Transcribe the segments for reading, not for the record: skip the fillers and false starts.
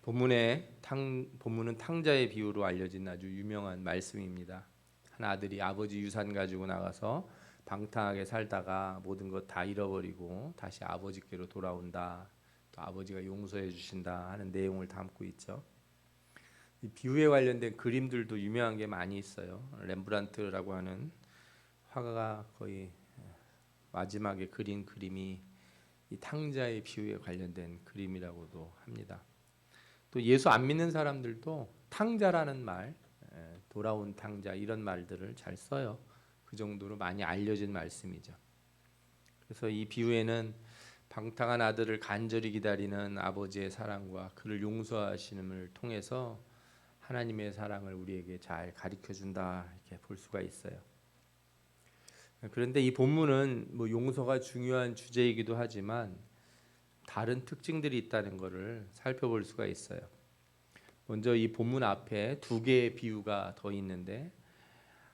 본문은 탕자의 비유로 알려진 아주 유명한 말씀입니다. 한 아들이 아버지 유산 가지고 나가서 방탕하게 살다가 모든 것 다 잃어버리고 다시 아버지께로 돌아온다. 또 아버지가 용서해 주신다 하는 내용을 담고 있죠. 이 비유에 관련된 그림들도 유명한 게 많이 있어요. 렘브란트라고 하는 화가가 거의 마지막에 그린 그림이 이 탕자의 비유에 관련된 그림이라고도 합니다. 또 예수 안 믿는 사람들도 탕자라는 말, 돌아온 탕자 이런 말들을 잘 써요. 그 정도로 많이 알려진 말씀이죠. 그래서 이 비유에는 방탕한 아들을 간절히 기다리는 아버지의 사랑과 그를 용서하시는을 통해서 하나님의 사랑을 우리에게 잘 가르쳐 준다 이렇게 볼 수가 있어요. 그런데 이 본문은 뭐 용서가 중요한 주제이기도 하지만 다른 특징들이 있다는 것을 살펴볼 수가 있어요. 먼저 이 본문 앞에 두 개의 비유가 더 있는데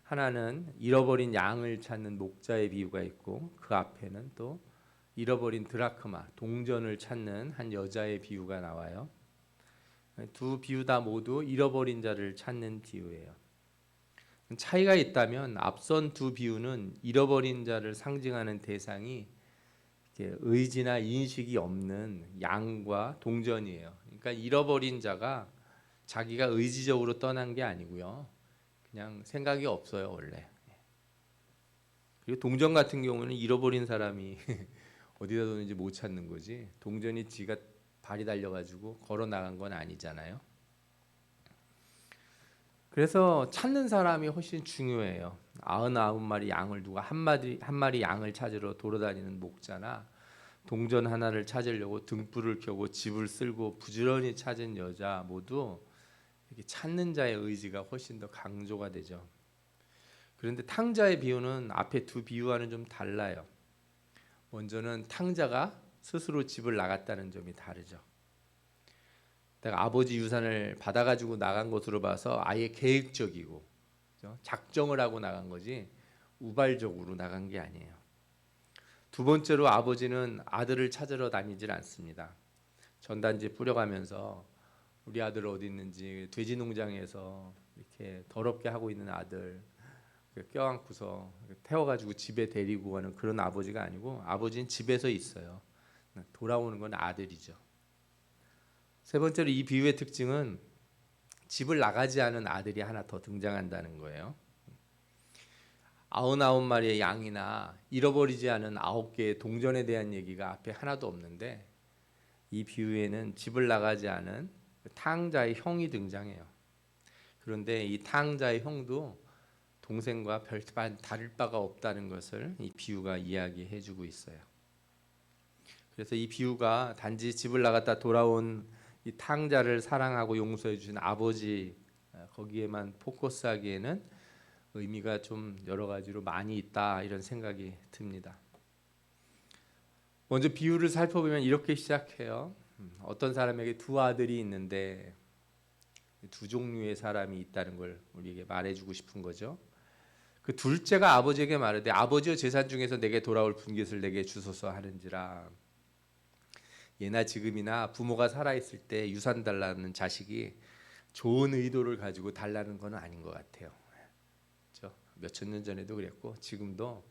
하나는 잃어버린 양을 찾는 목자의 비유가 있고 그 앞에는 또 잃어버린 드라크마, 동전을 찾는 한 여자의 비유가 나와요. 두 비유 다 모두 잃어버린 자를 찾는 비유예요. 차이가 있다면 앞선 두 비유는 잃어버린 자를 상징하는 대상이 의지나 인식이 없는 양과 동전이에요. 그러니까 잃어버린 자가 자기가 의지적으로 떠난 게 아니고요. 그냥 생각이 없어요, 원래. 그리고 동전 같은 경우는 잃어버린 사람이 어디다 뒀는지 못 찾는 거지. 동전이 지가 발이 달려가지고 걸어 나간 건 아니잖아요. 그래서 찾는 사람이 훨씬 중요해요. 99마리 양을 두고 한 마리 양을 찾으러 돌아다니는 목자나 동전 하나를 찾으려고 등불을 켜고 집을 쓸고 부지런히 찾은 여자 모두 이렇게 찾는 자의 의지가 훨씬 더 강조가 되죠. 그런데 탕자의 비유는 앞에 두 비유와는 좀 달라요. 먼저는 탕자가 스스로 집을 나갔다는 점이 다르죠. 내가 아버지 유산을 받아가지고 나간 것으로 봐서 아예 계획적이고 그렇죠? 작정을 하고 나간 거지 우발적으로 나간 게 아니에요. 두 번째로 아버지는 아들을 찾으러 다니질 않습니다. 전단지 뿌려가면서 우리 아들 어디 있는지 돼지 농장에서 이렇게 더럽게 하고 있는 아들 껴안고서 태워가지고 집에 데리고 가는 그런 아버지가 아니고 아버지는 집에서 있어요. 돌아오는 건 아들이죠. 세 번째로 이 비유의 특징은 집을 나가지 않은 아들이 하나 더 등장한다는 거예요. 99마리의 양이나 잃어버리지 않은 9개의 동전에 대한 얘기가 앞에 하나도 없는데 이 비유에는 집을 나가지 않은 탕자의 형이 등장해요. 그런데 이 탕자의 형도 동생과 별반 다를 바가 없다는 것을 이 비유가 이야기해주고 있어요. 그래서 이 비유가 단지 집을 나갔다 돌아온 이 탕자를 사랑하고 용서해 주신 아버지 거기에만 포커스하기에는 의미가 좀 여러 가지로 많이 있다 이런 생각이 듭니다. 먼저 비유를 살펴보면 이렇게 시작해요. 어떤 사람에게 두 아들이 있는데 두 종류의 사람이 있다는 걸 우리에게 말해주고 싶은 거죠. 그 둘째가 아버지에게 말하되 아버지여 재산 중에서 내게 돌아올 분깃을 내게 주소서 하는지라. 예나 지금이나 부모가 살아있을 때 유산 달라는 자식이 좋은 의도를 가지고 달라는 건 아닌 것 같아요. 그렇죠? 몇천 년 전에도 그랬고 지금도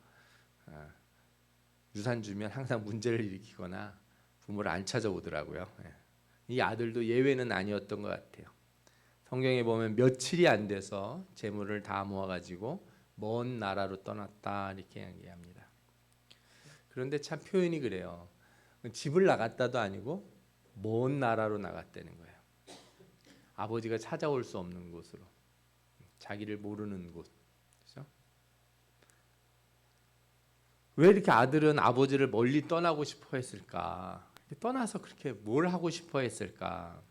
유산 주면 항상 문제를 일으키거나 부모를 안 찾아오더라고요. 이 아들도 예외는 아니었던 것 같아요. 성경에 보면 며칠이 안 돼서 재물을 다 모아가지고 먼 나라로 떠났다 이렇게 얘기합니다. 그런데 참 표현이 그래요. 집을 나갔다도 아니고 먼 나라로 나갔다는 거예요. 아버지가 찾아올 수 없는 곳으로, 자기를 모르는 곳. 그렇죠? 왜 이렇게 아들은 아버지를 멀리 떠나고 싶어 했을까? 떠나서 그렇게 뭘 하고 싶어 했을까?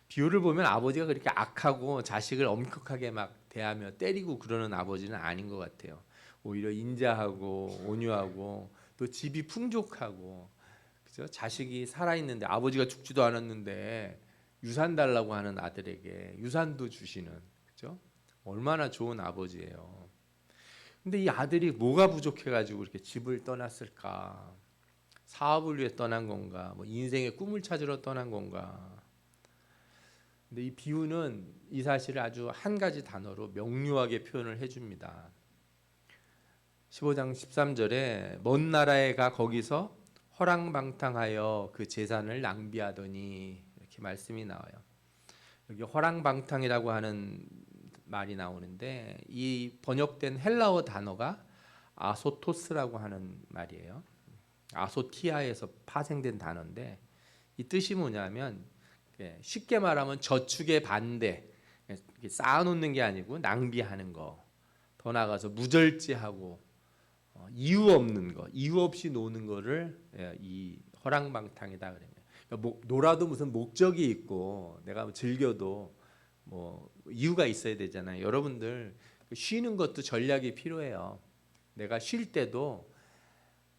비유를 보면 아버지가 그렇게 악하고 자식을 엄격하게 막 대하며 때리고 그러는 아버지는 아닌 것 같아요. 오히려 인자하고 온유하고 또 집이 풍족하고 그죠? 자식이 살아있는데 아버지가 죽지도 않았는데 유산 달라고 하는 아들에게 유산도 주시는 그죠? 얼마나 좋은 아버지예요. 근데 이 아들이 뭐가 부족해가지고 이렇게 집을 떠났을까? 사업을 위해 떠난 건가? 뭐 인생의 꿈을 찾으러 떠난 건가? 근데 이 비유는 이 사실을 아주 한 가지 단어로 명료하게 표현을 해줍니다. 15장 13절에 먼 나라에 가 거기서 허랑방탕하여 그 재산을 낭비하더니 이렇게 말씀이 나와요. 여기 허랑방탕이라고 하는 말이 나오는데 이 번역된 헬라어 단어가 아소토스라고 하는 말이에요. 아소티아에서 파생된 단어인데 이 뜻이 뭐냐면 쉽게 말하면 저축의 반대, 쌓아놓는 게 아니고 낭비하는 거, 더 나아가서 무절제하고 이유 없는 거, 이유 없이 노는 거를 이 허랑방탕이다 그래요. 그러니까 놀아도 무슨 목적이 있고 내가 즐겨도 뭐 이유가 있어야 되잖아요. 여러분들 쉬는 것도 전략이 필요해요. 내가 쉴 때도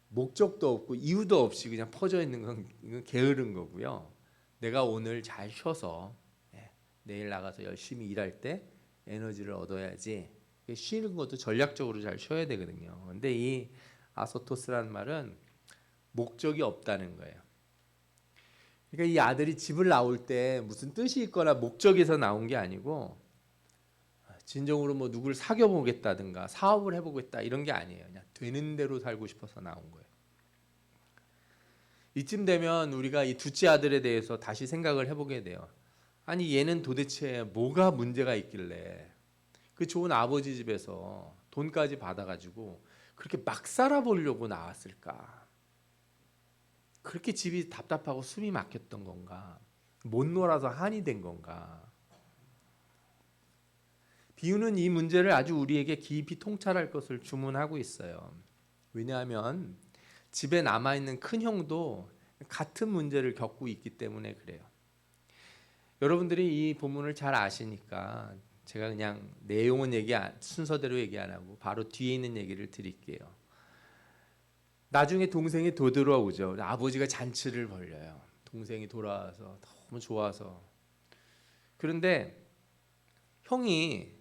목적도 없고 이유도 없이 그냥 퍼져 있는 건 이건 게으른 거고요. 내가 오늘 잘 쉬어서 내일 나가서 열심히 일할 때 에너지를 얻어야지. 쉬는 것도 전략적으로 잘 쉬어야 되거든요. 근데 이 아소토스라는 말은 목적이 없다는 거예요. 그러니까 이 아들이 집을 나올 때 무슨 뜻이 있거나 목적에서 나온 게 아니고 진정으로 뭐 누굴 사귀어 보겠다든가 사업을 해보겠다 이런 게 아니에요. 그냥 되는 대로 살고 싶어서 나온 거예요. 이쯤 되면 우리가 이 둘째 아들에 대해서 다시 생각을 해보게 돼요. 아니 얘는 도대체 뭐가 문제가 있길래 그 좋은 아버지 집에서 돈까지 받아가지고 그렇게 막 살아보려고 나왔을까? 그렇게 집이 답답하고 숨이 막혔던 건가? 못 놀아서 한이 된 건가? 비유는 이 문제를 아주 우리에게 깊이 통찰할 것을 주문하고 있어요. 왜냐하면 집에 남아있는 큰 형도 같은 문제를 겪고 있기 때문에 그래요. 여러분들이 이 본문을 잘 아시니까 제가 그냥 내용은 순서대로 얘기 안 하고 바로 뒤에 있는 얘기를 드릴게요. 나중에 동생이 되돌아오죠. 아버지가 잔치를 벌려요. 동생이 돌아와서 너무 좋아서. 그런데 형이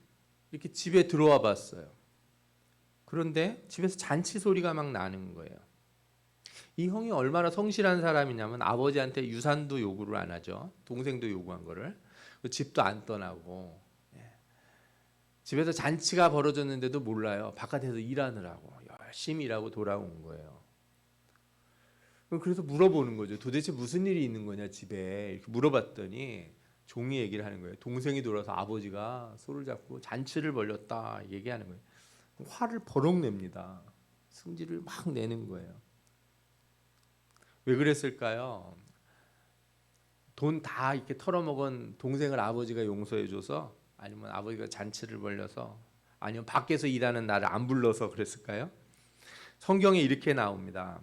이렇게 집에 들어와 봤어요. 그런데 집에서 잔치 소리가 막 나는 거예요. 이 형이 얼마나 성실한 사람이냐면 아버지한테 유산도 요구를 안 하죠. 동생도 요구한 거를. 집도 안 떠나고. 집에서 잔치가 벌어졌는데도 몰라요. 바깥에서 일하느라고 열심히 일하고 돌아온 거예요. 그래서 물어보는 거죠. 도대체 무슨 일이 있는 거냐 집에. 이렇게 물어봤더니 종이 얘기를 하는 거예요. 동생이 돌아서 아버지가 소를 잡고 잔치를 벌였다 얘기하는 거예요. 화를 버럭 냅니다. 승질을 막 내는 거예요. 왜 그랬을까요? 돈 다 이렇게 털어먹은 동생을 아버지가 용서해줘서, 아니면 아버지가 잔치를 벌려서, 아니면 밖에서 일하는 나를 안 불러서 그랬을까요? 성경에 이렇게 나옵니다.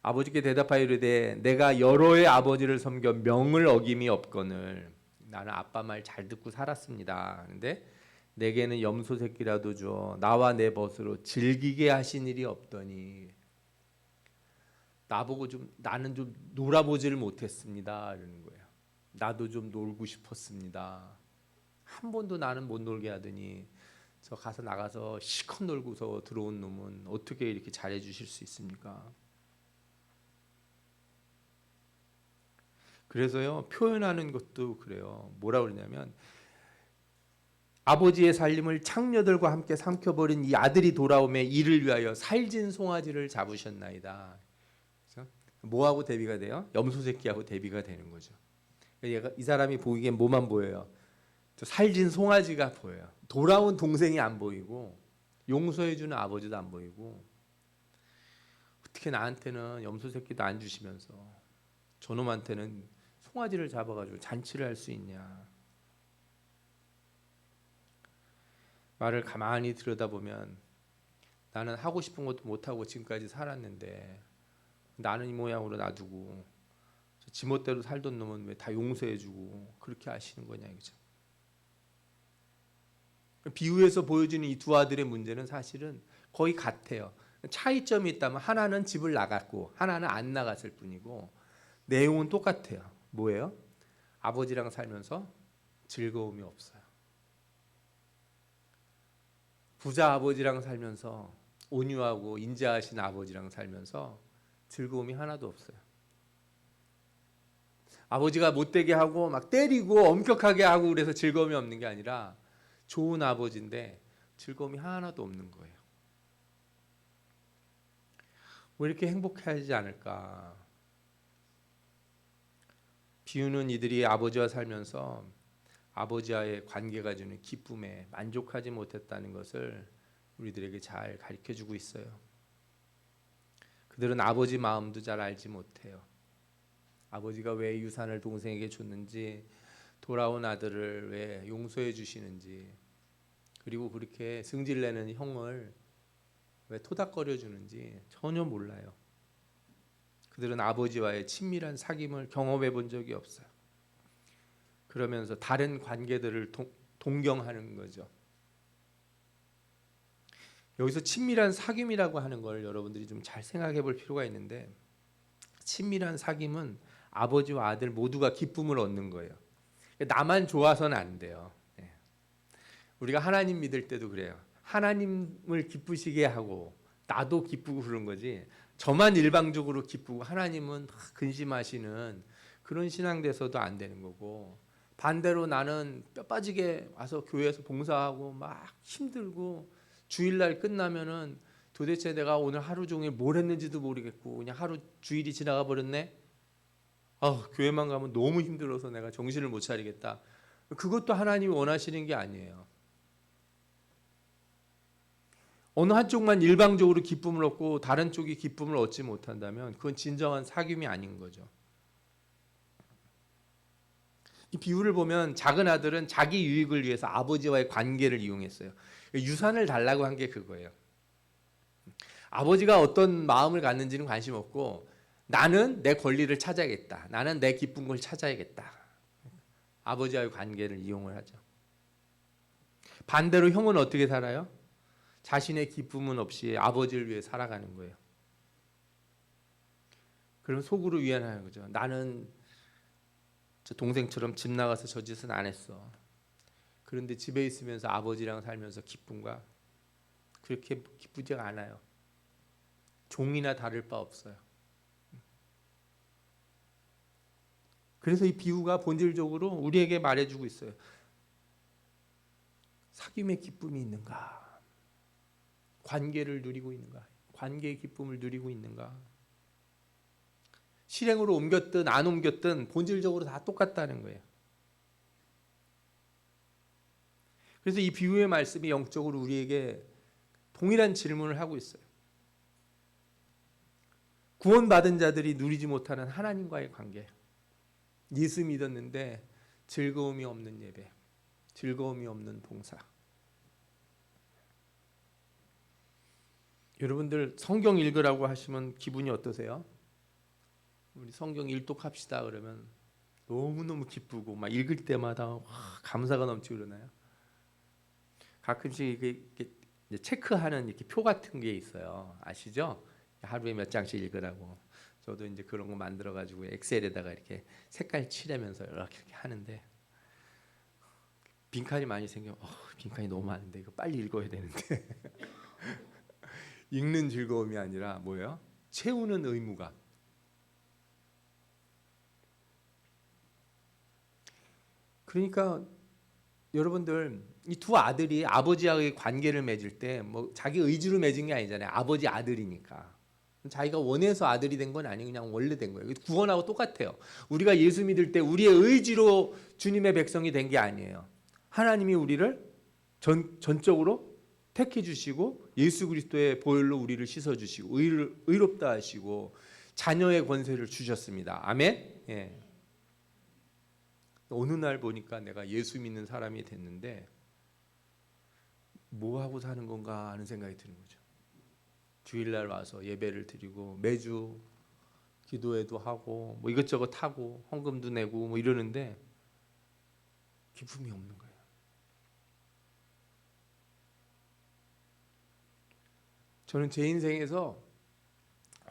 아버지께 대답하여 이르되 내가 여러의 아버지를 섬겨 명을 어김이 없거늘. 나는 아빠 말 잘 듣고 살았습니다. 근데 내게는 염소 새끼라도 줘 나와 내 벗으로 즐기게 하신 일이 없더니 나보고 나는 좀 놀아보지를 못했습니다 이러는 거예요. 나도 좀 놀고 싶었습니다. 한 번도 나는 못 놀게 하더니 저 가서 나가서 실컷 놀고서 들어온 놈은 어떻게 이렇게 잘해 주실 수 있습니까? 그래서요, 표현하는 것도 그래요. 뭐라 그러냐면 아버지의 살림을 창녀들과 함께 삼켜버린 이 아들이 돌아오매 이를 위하여 살진 송아지를 잡으셨나이다. 그렇죠? 뭐하고 대비가 돼요? 염소 새끼하고 대비가 되는 거죠. 이 사람이 보기엔 뭐만 보여요? 저 살진 송아지가 보여요. 돌아온 동생이 안 보이고 용서해주는 아버지도 안 보이고, 어떻게 나한테는 염소 새끼도 안 주시면서 저놈한테는 송아지를 잡아가지고 잔치를 할 수 있냐. 말을 가만히 들여다보면 나는 하고 싶은 것도 못하고 지금까지 살았는데 나는 이 모양으로 놔두고 지멋대로 살던 놈은 왜 다 용서해주고 그렇게 하시는 거냐 이거죠. 비유에서 보여주는 이 두 아들의 문제는 사실은 거의 같아요. 차이점이 있다면 하나는 집을 나갔고 하나는 안 나갔을 뿐이고 내용은 똑같아요. 뭐예요? 아버지랑 살면서 즐거움이 없어요. 부자 아버지랑 살면서, 온유하고 인자하신 아버지랑 살면서 즐거움이 하나도 없어요. 아버지가 못되게 하고 막 때리고 엄격하게 하고 그래서 즐거움이 없는 게 아니라 좋은 아버지인데 즐거움이 하나도 없는 거예요. 왜 이렇게 행복하지 않을까? 비유는 이들이 아버지와 살면서 아버지와의 관계가 주는 기쁨에 만족하지 못했다는 것을 우리들에게 잘 가르쳐주고 있어요. 그들은 아버지 마음도 잘 알지 못해요. 아버지가 왜 유산을 동생에게 줬는지, 돌아온 아들을 왜 용서해 주시는지, 그리고 그렇게 승질내는 형을 왜 토닥거려 주는지 전혀 몰라요. 그들은 아버지와의 친밀한 사귐을 경험해 본 적이 없어요. 그러면서 다른 관계들을 동경하는 거죠. 여기서 친밀한 사귐이라고 하는 걸 여러분들이 좀 잘 생각해 볼 필요가 있는데, 친밀한 사귐은 아버지와 아들 모두가 기쁨을 얻는 거예요. 나만 좋아서는 안 돼요. 우리가 하나님 믿을 때도 그래요. 하나님을 기쁘시게 하고 나도 기쁘고 그런 거지, 저만 일방적으로 기쁘고 하나님은 근심하시는 그런 신앙 돼서도 안 되는 거고, 반대로 나는 뼈 빠지게 와서 교회에서 봉사하고 막 힘들고 주일날 끝나면은 도대체 내가 오늘 하루 종일 뭘 했는지도 모르겠고 그냥 하루 주일이 지나가 버렸네. 교회만 가면 너무 힘들어서 내가 정신을 못 차리겠다. 그것도 하나님이 원하시는 게 아니에요. 어느 한쪽만 일방적으로 기쁨을 얻고 다른 쪽이 기쁨을 얻지 못한다면 그건 진정한 사귐이 아닌 거죠. 이 비유를 보면 작은 아들은 자기 유익을 위해서 아버지와의 관계를 이용했어요. 유산을 달라고 한 게 그거예요. 아버지가 어떤 마음을 갖는지는 관심 없고 나는 내 권리를 찾아야겠다. 나는 내 기쁜 걸 찾아야겠다. 아버지와의 관계를 이용을 하죠. 반대로 형은 어떻게 살아요? 자신의 기쁨은 없이 아버지를 위해 살아가는 거예요. 그럼 속으로 위안하는 거죠. 나는 저 동생처럼 집 나가서 저 짓은 안 했어. 그런데 집에 있으면서 아버지랑 살면서 기쁨과 그렇게 기쁘지가 않아요. 종이나 다를 바 없어요. 그래서 이 비유가 본질적으로 우리에게 말해주고 있어요. 사귐의 기쁨이 있는가? 관계를 누리고 있는가? 관계의 기쁨을 누리고 있는가? 실행으로 옮겼든 안 옮겼든 본질적으로 다 똑같다는 거예요. 그래서 이 비유의 말씀이 영적으로 우리에게 동일한 질문을 하고 있어요. 구원받은 자들이 누리지 못하는 하나님과의 관계. 예수 믿었는데 즐거움이 없는 예배, 즐거움이 없는 봉사. 여러분들 성경 읽으라고 하시면 기분이 어떠세요? 우리 성경 일독합시다 그러면 너무너무 기쁘고 막 읽을 때마다 감사가 넘치고 그러나요? 가끔씩 이렇게 체크하는 이렇게 표 같은 게 있어요. 아시죠? 하루에 몇 장씩 읽으라고. 저도 이제 그런 거 만들어 가지고 엑셀에다가 이렇게 색깔 칠하면서 이렇게 하는데 빈칸이 많이 생겨. 빈칸이 너무 많은데 이거 빨리 읽어야 되는데 읽는 즐거움이 아니라 뭐예요? 채우는 의무감. 그러니까 여러분들 이 두 아들이 아버지와의 관계를 맺을 때 뭐 자기 의지로 맺은 게 아니잖아요. 아버지 아들이니까. 자기가 원해서 아들이 된 건 아니고 그냥 원래 된 거예요. 구원하고 똑같아요. 우리가 예수 믿을 때 우리의 의지로 주님의 백성이 된 게 아니에요. 하나님이 우리를 전적으로 택해 주시고 예수 그리스도의 보혈로 우리를 씻어 주시고 의롭다 하시고 자녀의 권세를 주셨습니다. 아멘. 예. 어느 날 보니까 내가 예수 믿는 사람이 됐는데 뭐 하고 사는 건가 하는 생각이 드는 거죠. 주일날 와서 예배를 드리고 매주 기도회도 하고 뭐 이것저것 하고 헌금도 내고 뭐 이러는데 기쁨이 없는 거예요. 저는 제 인생에서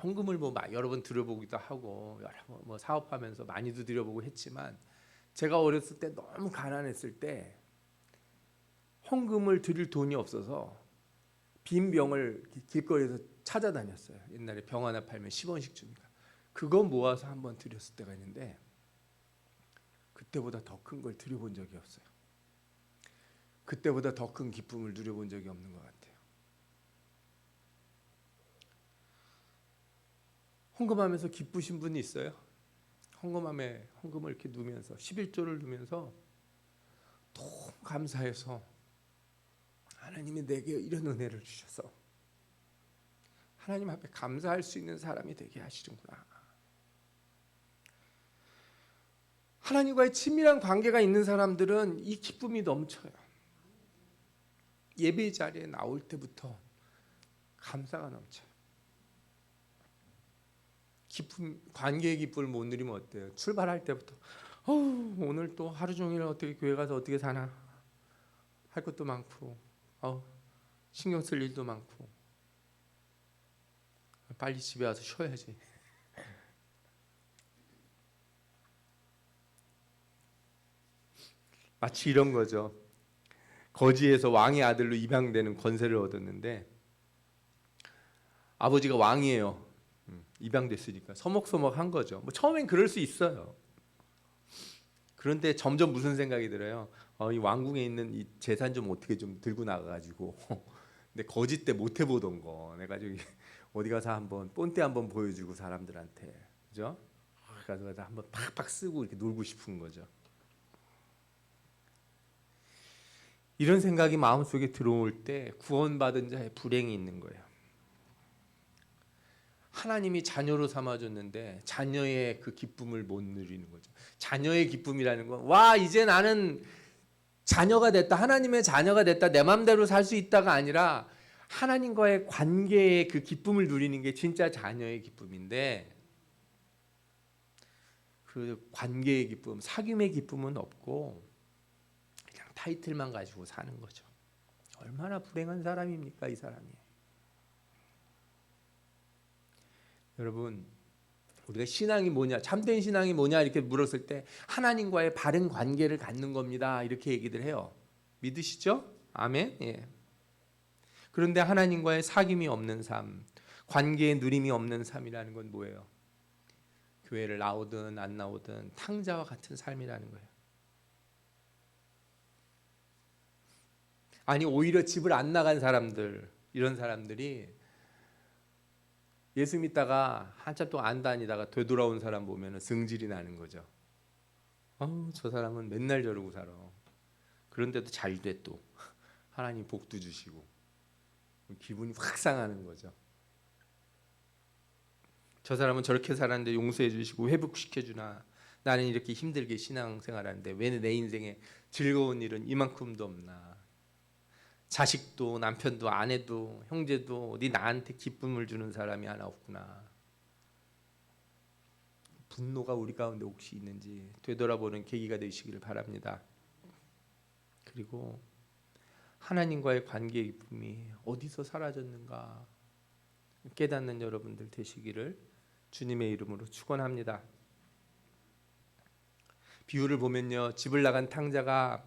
헌금을 뭐 여러 번 드려보기도 하고 여러 번 뭐 사업하면서 많이도 드려보고 했지만 제가 어렸을 때 너무 가난했을 때 헌금을 드릴 돈이 없어서 빈 병을 길거리에서 찾아다녔어요. 옛날에 병 하나 팔면 10원씩 주니까 그거 모아서 한번 드렸을 때가 있는데 그때보다 더 큰 걸 드려본 적이 없어요. 그때보다 더 큰 기쁨을 누려본 적이 없는 것 같아요. 헌금하면서 기쁘신 분이 있어요? 헌금함에 헌금을 이렇게 누면서 11조를 누면서 너무 감사해서 하나님이 내게 이런 은혜를 주셔서 하나님 앞에 감사할 수 있는 사람이 되게 하시는구나. 하나님과의 친밀한 관계가 있는 사람들은 이 기쁨이 넘쳐요. 예배 자리에 나올 때부터 감사가 넘쳐요. 기쁨, 관계의 기쁨을 못 누리면 어때요? 출발할 때부터 오늘 또 하루 종일 어떻게 교회 가서 어떻게 사나 할 것도 많고 신경 쓸 일도 많고 빨리 집에 와서 쉬어야지. 마치 이런 거죠. 거지에서 왕의 아들로 입양되는 권세를 얻었는데 아버지가 왕이에요. 입양됐으니까 서먹서먹한 거죠. 뭐 처음엔 그럴 수 있어요. 그런데 점점 무슨 생각이 들어요? 이 왕궁에 있는 이 재산 좀 어떻게 좀 들고 나가가지고 근데 거지 때 못 해보던 거 내가 저기 어디 가서 한번 본때 한번 보여주고 사람들한테, 그죠? 가서 한번 팍팍 쓰고 이렇게 놀고 싶은 거죠. 이런 생각이 마음속에 들어올 때 구원받은 자의 불행이 있는 거예요. 하나님이 자녀로 삼아줬는데 자녀의 그 기쁨을 못 누리는 거죠. 자녀의 기쁨이라는 건 와 이제 나는 자녀가 됐다, 하나님의 자녀가 됐다, 내 맘대로 살 수 있다가 아니라 하나님과의 관계의 그 기쁨을 누리는 게 진짜 자녀의 기쁨인데 그 관계의 기쁨, 사귐의 기쁨은 없고 그냥 타이틀만 가지고 사는 거죠. 얼마나 불행한 사람입니까 이 사람이. 여러분, 우리가 신앙이 뭐냐, 참된 신앙이 뭐냐 이렇게 물었을 때 하나님과의 바른 관계를 갖는 겁니다 이렇게 얘기들 해요. 믿으시죠? 아멘. 예. 그런데 하나님과의 사귐이 없는 삶, 관계의 누림이 없는 삶이라는 건 뭐예요? 교회를 나오든 안 나오든 탕자와 같은 삶이라는 거예요. 아니 오히려 집을 안 나간 사람들, 이런 사람들이 예수 믿다가 한참 동안 안 다니다가 되돌아온 사람 보면 승질이 나는 거죠. 저 사람은 맨날 저러고 살아. 그런데도 잘 돼 또. 하나님 복도 주시고. 기분이 확 상하는 거죠. 저 사람은 저렇게 살았는데 용서해 주시고 회복시켜 주나. 나는 이렇게 힘들게 신앙생활하는데 왜 내 인생에 즐거운 일은 이만큼도 없나. 자식도 남편도 아내도 형제도 네 나한테 기쁨을 주는 사람이 하나 없구나. 분노가 우리 가운데 혹시 있는지 되돌아보는 계기가 되시기를 바랍니다. 그리고 하나님과의 관계의 기쁨이 어디서 사라졌는가 깨닫는 여러분들 되시기를 주님의 이름으로 축원합니다. 비유를 보면요, 집을 나간 탕자가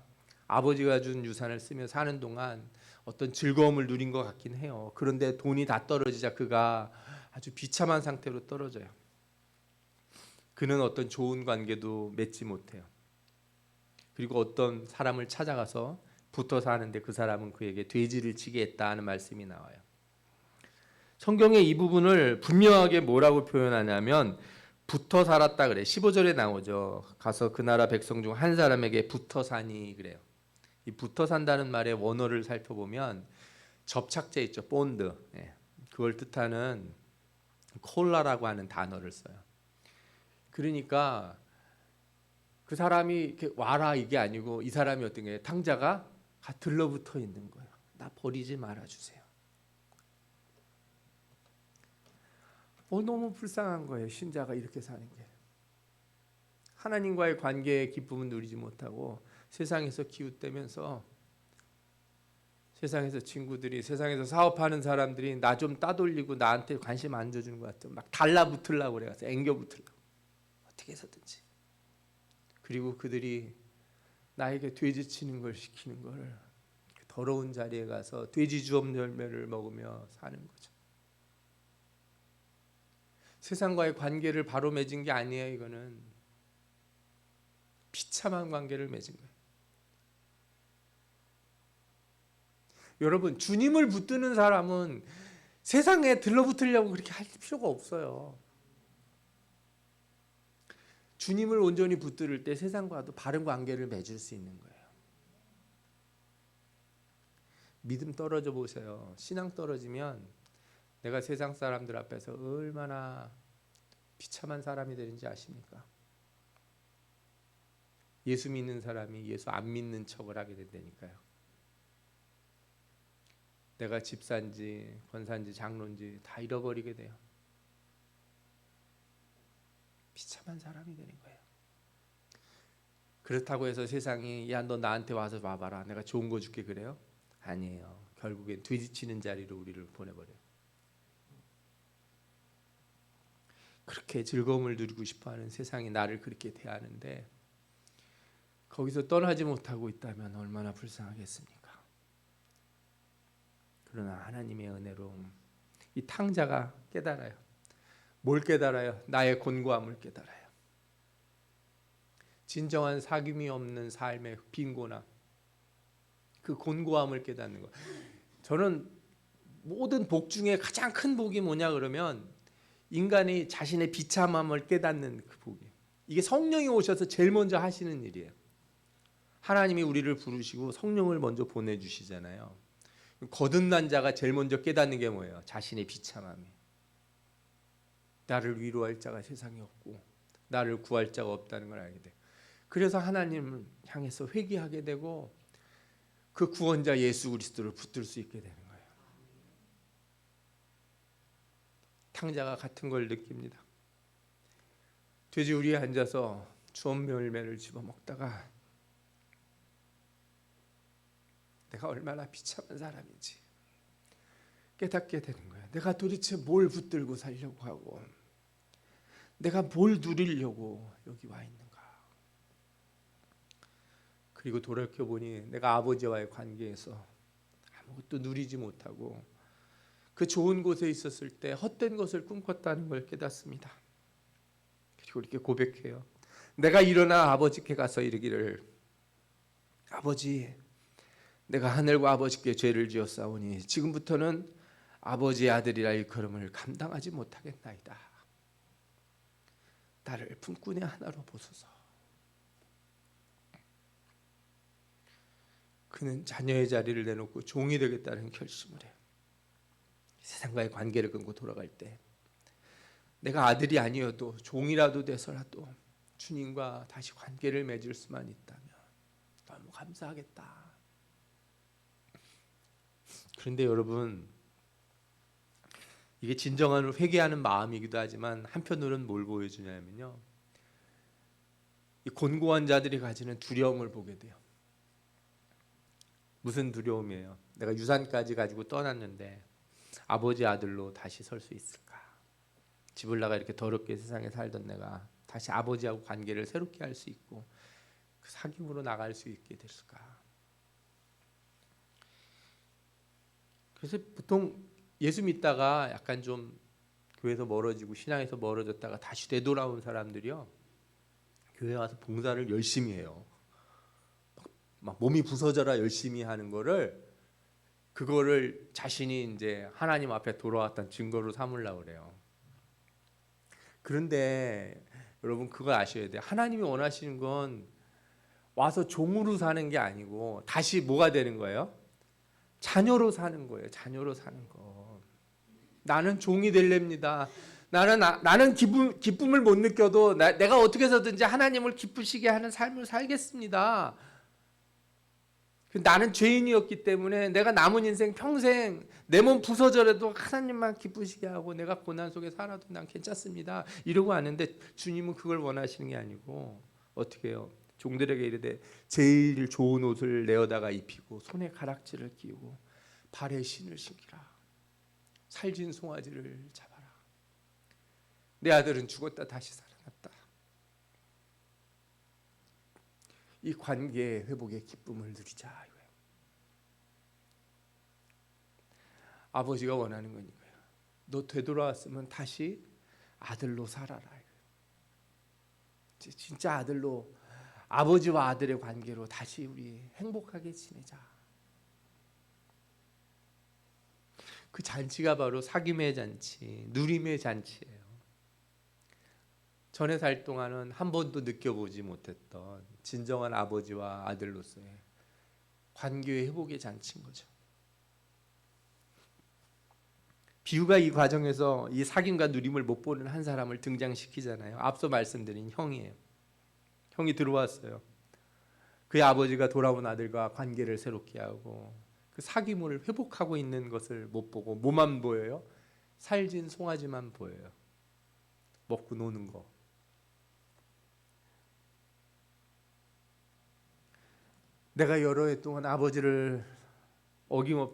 아버지가 준 유산을 쓰며 사는 동안 어떤 즐거움을 누린 것 같긴 해요. 그런데 돈이 다 떨어지자 그가 아주 비참한 상태로 떨어져요. 그는 어떤 좋은 관계도 맺지 못해요. 그리고 어떤 사람을 찾아가서 붙어 사는데 그 사람은 그에게 돼지를 치게 했다 하는 말씀이 나와요. 성경의 이 부분을 분명하게 뭐라고 표현하냐면 붙어 살았다 그래. 15절에 나오죠. 가서 그 나라 백성 중 한 사람에게 붙어 사니 그래요. 이 붙어 산다는 말의 원어를 살펴보면 접착제 있죠. 본드. 그걸 뜻하는 콜라라고 하는 단어를 써요. 그러니까 그 사람이 이렇게 와라 이게 아니고 이 사람이 어떤 게 탕자가 들러붙어 있는 거예요. 나 버리지 말아 주세요. 너무 불쌍한 거예요. 신자가 이렇게 사는 게. 하나님과의 관계의 기쁨은 누리지 못하고 세상에서 기웃대면서 세상에서 친구들이, 세상에서 사업하는 사람들이 나 좀 따돌리고 나한테 관심 안 줘주는 것 같아. 막 달라붙으려고 그래. 앵겨붙으려고. 어떻게 해서든지. 그리고 그들이 나에게 돼지 치는 걸 시키는 걸 더러운 자리에 가서 돼지 주업 열매를 먹으며 사는 거죠. 세상과의 관계를 바로 맺은 게 아니에요. 이거는 비참한 관계를 맺은 거예요. 여러분, 주님을 붙드는 사람은 세상에 들러붙으려고 그렇게 할 필요가 없어요. 주님을 온전히 붙들 때 세상과도 바른 관계를 맺을 수 있는 거예요. 믿음 떨어져 보세요. 신앙 떨어지면 내가 세상 사람들 앞에서 얼마나 비참한 사람이 되는지 아십니까? 예수 믿는 사람이 예수 안 믿는 척을 하게 된다니까요. 내가 집사인지 권사인지 장로인지 다 잃어버리게 돼요. 비참한 사람이 되는 거예요. 그렇다고 해서 세상이 야, 너 나한테 와서 봐봐라, 내가 좋은 거 줄게 그래요? 아니에요. 결국엔 뒤지치는 자리로 우리를 보내버려요. 그렇게 즐거움을 누리고 싶어하는 세상이 나를 그렇게 대하는데 거기서 떠나지 못하고 있다면 얼마나 불쌍하겠습니까? 그러나 하나님의 은혜로 이 탕자가 깨달아요. 뭘 깨달아요? 나의 곤고함을 깨달아요. 진정한 사귐이 없는 삶의 빈곤함, 그 곤고함을 깨닫는 것. 저는 모든 복 중에 가장 큰 복이 뭐냐 그러면 인간이 자신의 비참함을 깨닫는 그 복이에요. 이게 성령이 오셔서 제일 먼저 하시는 일이에요. 하나님이 우리를 부르시고 성령을 먼저 보내주시잖아요. 거듭난 자가 제일 먼저 깨닫는 게 뭐예요? 자신의 비참함이. 나를 위로할 자가 세상에 없고 나를 구할 자가 없다는 걸 알게 돼요. 그래서 하나님을 향해서 회개하게 되고 그 구원자 예수 그리스도를 붙들 수 있게 되는 거예요. 탕자가 같은 걸 느낍니다. 돼지우리에 앉아서 주엄 열매를 집어먹다가 내가 얼마나 비참한 사람인지 깨닫게 되는 거예요. 내가 도대체 뭘 붙들고 살려고 하고 내가 뭘 누리려고 여기 와 있는가. 그리고 돌이켜보니 내가 아버지와의 관계에서 아무것도 누리지 못하고 그 좋은 곳에 있었을 때 헛된 것을 꿈꿨다는 걸 깨닫습니다. 그리고 이렇게 고백해요. 내가 일어나 아버지께 가서 이르기를 아버지, 내가 하늘과 아버지께 죄를 지었사오니 지금부터는 아버지의 아들이라 일컬음을 감당하지 못하겠나이다. 나를 품꾼의 하나로 보소서. 그는 자녀의 자리를 내놓고 종이 되겠다는 결심을 해요. 세상과의 관계를 끊고 돌아갈 때 내가 아들이 아니어도 종이라도 돼서라도 주님과 다시 관계를 맺을 수만 있다면 너무 감사하겠다. 그런데 여러분, 이게 진정한 회개하는 마음이기도 하지만 한편으로는 뭘 보여주냐면요, 이 곤고한 자들이 가지는 두려움을 보게 돼요. 무슨 두려움이에요? 내가 유산까지 가지고 떠났는데 아버지 아들로 다시 설 수 있을까? 집을 나가 이렇게 더럽게 세상에 살던 내가 다시 아버지하고 관계를 새롭게 할 수 있고 그 사귐으로 나갈 수 있게 됐을까? 그래서 보통 예수 믿다가 약간 좀 교회에서 멀어지고 신앙에서 멀어졌다가 다시 되돌아온 사람들이요, 교회 와서 봉사를 열심히 해요. 막 몸이 부서져라 열심히 하는 거를, 그거를 자신이 이제 하나님 앞에 돌아왔다는 증거로 삼으려고 그래요. 그런데 여러분, 그걸 아셔야 돼요. 하나님이 원하시는 건 와서 종으로 사는 게 아니고 다시 뭐가 되는 거예요? 자녀로 사는 거예요. 자녀로 사는 거. 나는 종이 될랍니다. 나는 기쁨을 못 느껴도 내가 어떻게 해서든지 하나님을 기쁘시게 하는 삶을 살겠습니다. 나는 죄인이었기 때문에 내가 남은 인생 평생 내 몸 부서져라도 하나님만 기쁘시게 하고 내가 고난 속에 살아도 난 괜찮습니다. 이러고 왔는데 주님은 그걸 원하시는 게 아니고 어떻게 해요? 종들에게 이르되 제일 좋은 옷을 내어다가 입히고 손에 가락지를 끼우고 발에 신을 신기라. 살진 송아지를 잡아라. 내 아들은 죽었다 다시 살아났다. 이 관계의 회복의 기쁨을 누리자 이거예요. 아버지가 원하는 건 이거예요. 너 되돌아왔으면 다시 아들로 살아라 이거예요. 진짜 아버지와 아들의 관계로 다시 우리 행복하게 지내자. 그 잔치가 바로 사귐의 잔치, 누림의 잔치예요. 전에 살 동안은 한 번도 느껴보지 못했던 진정한 아버지와 아들로서의 관계의 회복의 잔치인 거죠. 비유가 이 과정에서 이 사귐과 누림을 못 보는 한 사람을 등장시키잖아요. 앞서 말씀드린 형이에요. 형이 들어왔어요. 그의 아버지가 돌아온 아들과 관계를 새롭게 하고 그 사귐을 회복하고 있는 것을 못 보고 뭐만 보여요? 살진 송아지만 보여요. 먹고 노는 거. 내가 여러 해 동안 아버지를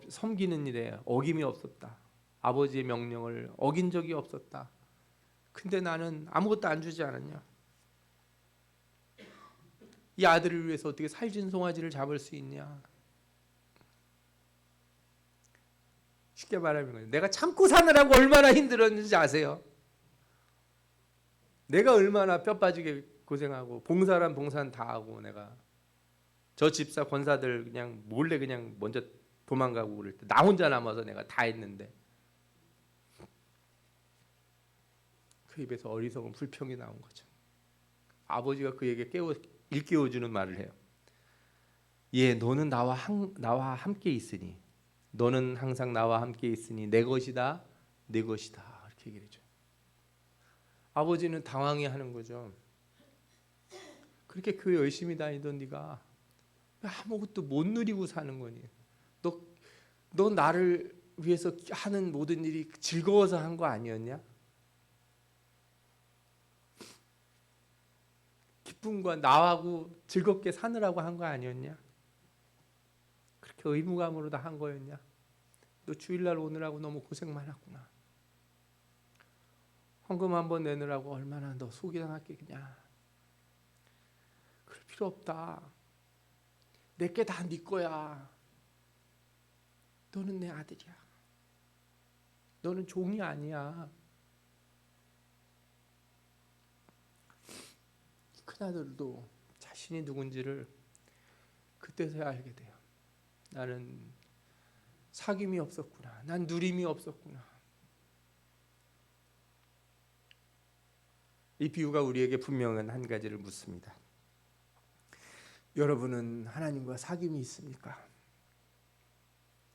섬기는 일에 어김이 없었다. 아버지의 명령을 어긴 적이 없었다. 근데 나는 아무것도 안 주지 않았냐? 이 아들을 위해서 어떻게 살진 송아지를 잡을 수 있냐? 쉽게 말하면 내가 참고 사느라고 얼마나 힘들었는지 아세요? 내가 얼마나 뼈 빠지게 고생하고 봉사란 봉사는 다 하고 내가 저 집사 권사들 그냥 몰래 그냥 먼저 도망가고 그럴 때 나 혼자 남아서 내가 다 했는데 그 입에서 어리석은 불평이 나온 거죠. 아버지가 그에게 일깨워주는 말을 해요. 예, 너는 나와 함께 있으니 너는 항상 나와 함께 있으니 내 것이다 내 것이다 이렇게 얘기를 해줘요. 아버지는 당황해하는 거죠. 그렇게 교회 열심히 다니던 네가 아무것도 못 누리고 사는 거니? 너 나를 위해서 하는 모든 일이 즐거워서 한 거 아니었냐? 기쁨과 나하고 즐겁게 사느라고 한 거 아니었냐? 그렇게 의무감으로 다 한 거였냐? 너 주일날 오느라고 너무 고생 많았구나. 헌금 한번 내느라고 얼마나 너 속이 상했겠냐? 그럴 필요 없다. 내게 다 네 거야. 너는 내 아들이야. 너는 종이 아니야. 큰아들도 자신이 누군지를 그때서야 알게 돼요. 나는 사귐이 없었구나. 난 누림이 없었구나. 이 비유가 우리에게 분명한 한 가지를 묻습니다. 여러분은 하나님과 사귐이 있습니까?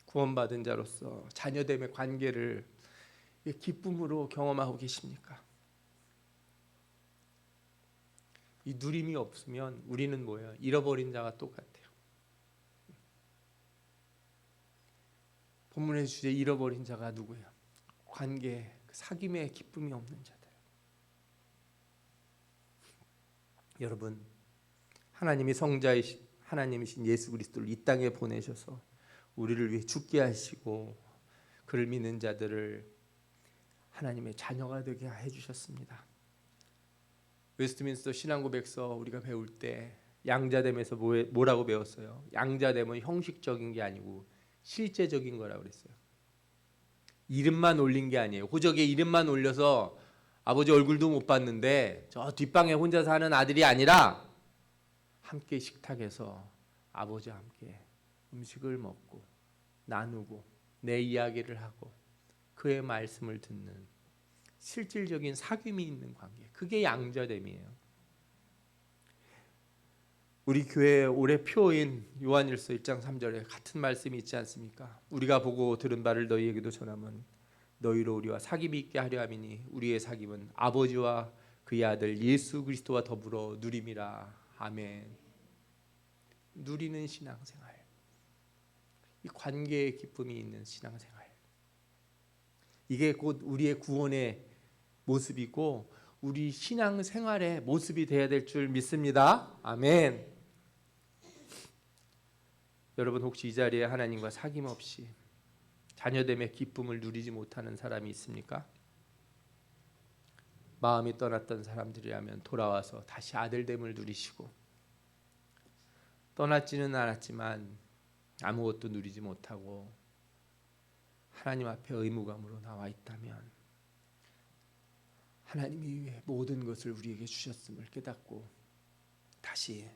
구원받은 자로서 자녀됨의 관계를 기쁨으로 경험하고 계십니까? 이 누림이 없으면 우리는 뭐예요? 잃어버린 자가 똑같아요. 본문의 주제 잃어버린 자가 누구예요? 관계, 사귐의 기쁨이 없는 자들. 여러분, 하나님이 하나님이신 예수 그리스도를 이 땅에 보내셔서 우리를 위해 죽게 하시고 그를 믿는 자들을 하나님의 자녀가 되게 해주셨습니다. 웨스트민스터 신앙고백서 우리가 배울 때 양자됨에서 뭐라고 배웠어요? 양자됨은 형식적인 게 아니고 실제적인 거라고 그랬어요. 이름만 올린 게 아니에요. 호적에 이름만 올려서 아버지 얼굴도 못 봤는데 저 뒷방에 혼자 사는 아들이 아니라 함께 식탁에서 아버지와 함께 음식을 먹고 나누고 내 이야기를 하고 그의 말씀을 듣는 실질적인 사귐이 있는 관계, 그게 양자됨이에요. 우리 교회의 올해 표인 요한일서 1장 3절에 같은 말씀이 있지 않습니까? 우리가 보고 들은 바를 너희에게도 전하면 너희로 우리와 사귐이 있게 하려 함이니 우리의 사귐은 아버지와 그의 아들 예수 그리스도와 더불어 누림이라. 아멘. 누리는 신앙생활, 이 관계의 기쁨이 있는 신앙생활, 이게 곧 우리의 구원의 모습이고 우리 신앙생활의 모습이 되어야 될 줄 믿습니다. 아멘. 여러분, 혹시 이 자리에 하나님과 사귐 없이 자녀됨의 기쁨을 누리지 못하는 사람이 있습니까? 마음이 떠났던 사람들이라면 돌아와서 다시 아들됨을 누리시고, 떠났지는 않았지만 아무것도 누리지 못하고 하나님 앞에 의무감으로 나와 있다면 하나님이 모든 것을 우리에게 주셨음을 깨닫고 다시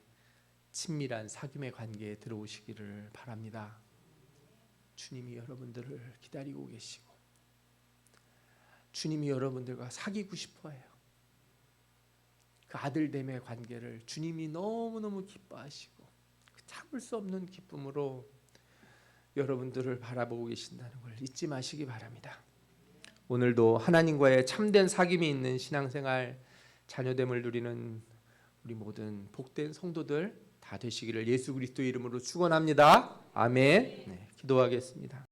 친밀한 사귐의 관계에 들어오시기를 바랍니다. 주님이 여러분들을 기다리고 계시고 주님이 여러분들과 사귀고 싶어해요. 그 아들됨의 관계를 주님이 너무너무 기뻐하시고 그 참을 수 없는 기쁨으로 여러분들을 바라보고 계신다는 걸 잊지 마시기 바랍니다. 오늘도 하나님과의 참된 사귐이 있는 신앙생활, 자녀됨을 누리는 우리 모든 복된 성도들 다 되시기를 예수 그리스도 이름으로 축원합니다. 아멘. 네, 기도하겠습니다.